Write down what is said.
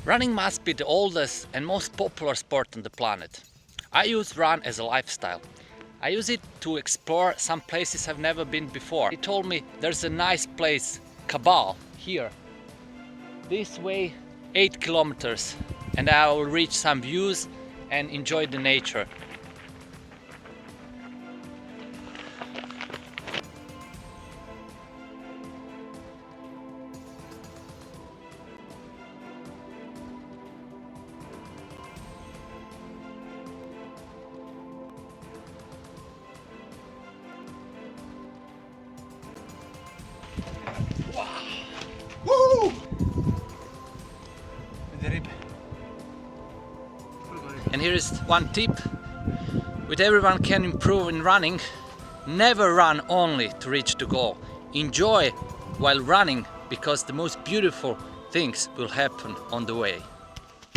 Running must be the oldest and most popular sport on the planet. I use run as a lifestyle. I use it to explore some places I've never been before. He told me there's a nice place, Cabal, here. This way 8 kilometers and I will reach some views and enjoy the nature. Woo! And here is one tip, which everyone can improve in running. Never run only to reach the goal. Enjoy while running, because the most beautiful things will happen on the way.